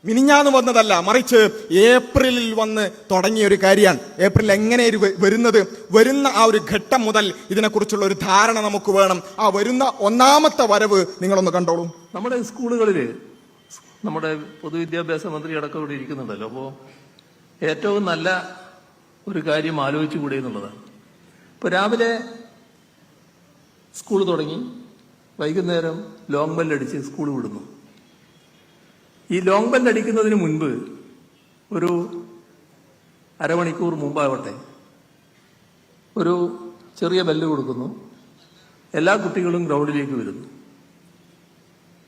മിനിഞ്ഞാന്ന് വന്നതല്ല, മറിച്ച് ഏപ്രിലിൽ വന്ന് തുടങ്ങിയ ഒരു കാര്യമാണ്. ഏപ്രിൽ എങ്ങനെ വരുന്നത്, വരുന്ന ആ ഒരു ഘട്ടം മുതൽ ഇതിനെക്കുറിച്ചുള്ള ഒരു ധാരണ നമുക്ക് വേണം. ആ വരുന്ന ഒന്നാമത്തെ വരവ് നിങ്ങളൊന്ന് കണ്ടോളൂ. നമ്മുടെ സ്കൂളുകളിൽ നമ്മുടെ പൊതുവിദ്യാഭ്യാസ മന്ത്രി അടക്കം ഇവിടെ ഇരിക്കുന്നുണ്ടല്ലോ. അപ്പോൾ ഏറ്റവും നല്ല ഒരു കാര്യം ആലോചിച്ചുകൂടെ എന്നുള്ളതാണ്. ഇപ്പോൾ രാവിലെ സ്കൂൾ തുടങ്ങി, വൈകുന്നേരം ലോങ് ബെല്ലടിച്ച് സ്കൂൾ വിടുന്നു. ഈ ലോങ് ബെല്ലടിക്കുന്നതിന് മുൻപ് ഒരു അരമണിക്കൂർ മുമ്പാവട്ടെ ഒരു ചെറിയ ബെല്ല് കൊടുക്കുന്നു. എല്ലാ കുട്ടികളും ഗ്രൗണ്ടിലേക്ക് വരുന്നു.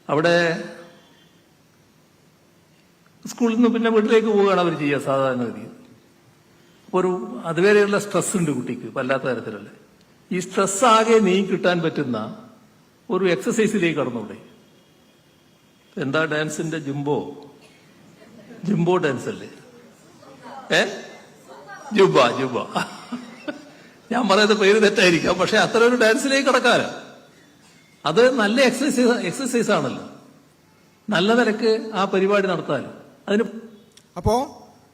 അവിടെ സ്കൂളിൽ നിന്ന് പിന്നെ വീട്ടിലേക്ക് പോവുകയാണ് അവർ ചെയ്യുക സാധാരണഗതി. ഒരു അതുവരെയുള്ള സ്ട്രെസ് ഉണ്ട് കുട്ടിക്ക്, വല്ലാത്ത തരത്തിലല്ലേ. ഈ സ്ട്രെസ് ആകെ നീക്കിട്ടാൻ പറ്റുന്ന ഒരു എക്സസൈസിലേക്ക് കടന്നൂടെ? എന്താ ഡാൻസിന്റെ ജുംബോ ഡാൻസ് അല്ലേ? ജുബ ഞാൻ പറയുന്നത് പേര് തെറ്റായിരിക്കാം, പക്ഷെ അത്ര ഒരു ഡാൻസിലേക്ക് കടക്കാലോ. അത് നല്ല എക്സസൈസ് ആണല്ലോ. നല്ല നിലക്ക് ആ പരിപാടി നടത്താലോ. അപ്പോ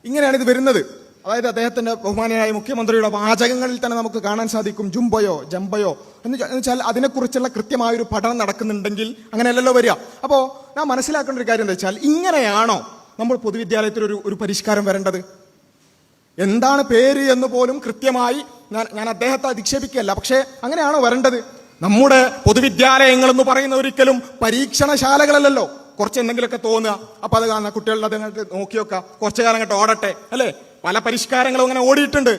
ഇങ്ങനെയാണ് ഇത് വരുന്നത്. അതായത് അദ്ദേഹത്തിന്റെ ബഹുമാനിയായ മുഖ്യമന്ത്രിയുടെ വാചകങ്ങളിൽ തന്നെ നമുക്ക് കാണാൻ സാധിക്കും ജുംബയോ ജംബയോ എന്ന് വെച്ചാൽ അതിനെക്കുറിച്ചുള്ള കൃത്യമായൊരു പഠനം നടക്കുന്നുണ്ടെങ്കിൽ അങ്ങനെയല്ലല്ലോ വരിക. അപ്പോൾ നാം മനസ്സിലാക്കേണ്ട ഒരു കാര്യം എന്താ വെച്ചാൽ, ഇങ്ങനെയാണോ നമ്മൾ പൊതുവിദ്യാലയത്തിൽ ഒരു പരിഷ്കാരം വരേണ്ടത്? എന്താണ് പേര് എന്ന് പോലും കൃത്യമായി ഞാൻ അദ്ദേഹത്തെ അധിക്ഷേപിക്കുകയല്ല, പക്ഷേ അങ്ങനെയാണോ വരേണ്ടത്? നമ്മുടെ പൊതുവിദ്യാലയങ്ങൾ എന്ന് പറയുന്ന ഒരിക്കലും പരീക്ഷണശാലകളല്ലല്ലോ. കുറച്ച് എന്തെങ്കിലുമൊക്കെ തോന്നുക, അപ്പൊ അത് കാണുന്ന കുട്ടികളുടെ അത് നോക്കി വെക്കുക, കുറച്ചു കാലം അങ്ങോട്ട് ഓടട്ടെ അല്ലേ. പല പരിഷ്കാരങ്ങളും അങ്ങനെ ഓടിയിട്ടുണ്ട്.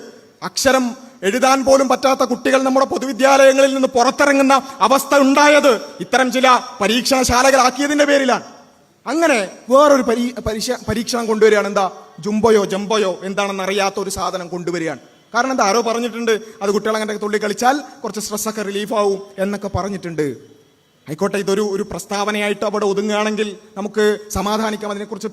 അക്ഷരം എഴുതാൻ പോലും പറ്റാത്ത കുട്ടികൾ നമ്മുടെ പൊതുവിദ്യാലയങ്ങളിൽ നിന്ന് പുറത്തിറങ്ങുന്ന അവസ്ഥ ഉണ്ടായത് ഇത്തരം ചില പരീക്ഷണശാലകളാക്കിയതിന്റെ പേരിലാണ്. അങ്ങനെ വേറൊരു പരീക്ഷണം കൊണ്ടുവരികയാണ്. എന്താ? ജുംബയോ ജംബയോ എന്താണെന്ന് അറിയാത്ത ഒരു സാധനം കൊണ്ടുവരികയാണ്. കാരണം എന്താ, ആരോ പറഞ്ഞിട്ടുണ്ട് അത് കുട്ടികളങ്ങനെ തുള്ളി കളിച്ചാൽ കുറച്ച് സ്ട്രെസ്സൊക്കെ റിലീഫാവും എന്നൊക്കെ പറഞ്ഞിട്ടുണ്ട്. ആയിക്കോട്ടെ, ഇതൊരു പ്രസ്താവനയായിട്ട് അവിടെ ഒതുങ്ങുകയാണെങ്കിൽ നമുക്ക് സമാധാനിക്കാം. അതിനെക്കുറിച്ച്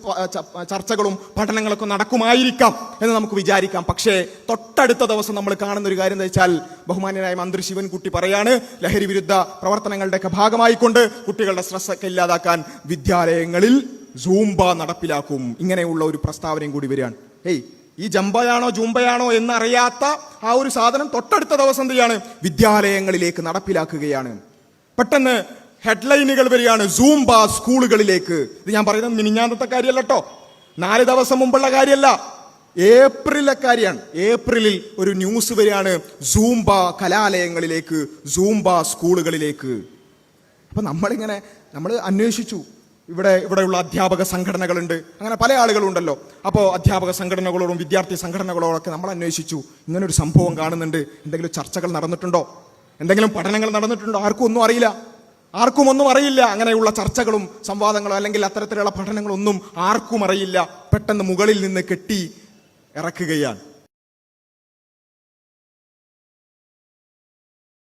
ചർച്ചകളും പഠനങ്ങളൊക്കെ നടക്കുമായിരിക്കാം എന്ന് നമുക്ക് വിചാരിക്കാം. പക്ഷേ തൊട്ടടുത്ത ദിവസം നമ്മൾ കാണുന്ന ഒരു കാര്യം എന്താ വെച്ചാൽ, ബഹുമാന്യനായ മന്ത്രി ശിവൻകുട്ടി പറയാണ്, ലഹരി വിരുദ്ധ പ്രവർത്തനങ്ങളുടെയൊക്കെ ഭാഗമായിക്കൊണ്ട് കുട്ടികളുടെ സ്ട്രെസ്സൊക്കെ ഇല്ലാതാക്കാൻ വിദ്യാലയങ്ങളിൽ സൂംബ നടപ്പിലാക്കും. ഇങ്ങനെയുള്ള ഒരു പ്രസ്താവനയും കൂടി വരികയാണ്. ഈ ജംബയാണോ ജൂംബയാണോ എന്നറിയാത്ത ആ ഒരു സാധനം തൊട്ടടുത്ത ദിവസം എന്ത് ചെയ്യാണ്, വിദ്യാലയങ്ങളിലേക്ക് നടപ്പിലാക്കുകയാണ്. പെട്ടെന്ന് ഹെഡ്ലൈനുകൾ വരികയാണ്, സൂംബ സ്കൂളുകളിലേക്ക്. ഇത് ഞാൻ പറയുന്നത് മിനിഞ്ഞാന്നത്തെ കാര്യമല്ല കേട്ടോ, 4 ദിവസം മുമ്പുള്ള കാര്യമല്ല, ഏപ്രിലെ കാര്യമാണ്. ഏപ്രിലിൽ ഒരു ന്യൂസ് വരികയാണ്, സൂംബ കലാലയങ്ങളിലേക്ക്, സൂംബ സ്കൂളുകളിലേക്ക്. അപ്പൊ നമ്മൾ അന്വേഷിച്ചു. ഇവിടെയുള്ള അധ്യാപക സംഘടനകളുണ്ട്, അങ്ങനെ പല ആളുകളുണ്ടല്ലോ. അപ്പോൾ അധ്യാപക സംഘടനകളോടും വിദ്യാർത്ഥി സംഘടനകളോടൊക്കെ നമ്മൾ അന്വേഷിച്ചു. ഇങ്ങനെ ഒരു സംഭവം കാണുന്നുണ്ട്, എന്തെങ്കിലും ചർച്ചകൾ നടന്നിട്ടുണ്ടോ, എന്തെങ്കിലും പഠനങ്ങൾ നടന്നിട്ടുണ്ടോ? ആർക്കും ഒന്നും അറിയില്ല. അങ്ങനെയുള്ള ചർച്ചകളും സംവാദങ്ങളും അല്ലെങ്കിൽ അത്തരത്തിലുള്ള പഠനങ്ങളൊന്നും ആർക്കും അറിയില്ല. പെട്ടെന്ന് മുകളിൽ നിന്ന് കെട്ടി ഇറക്കുകയാണ്.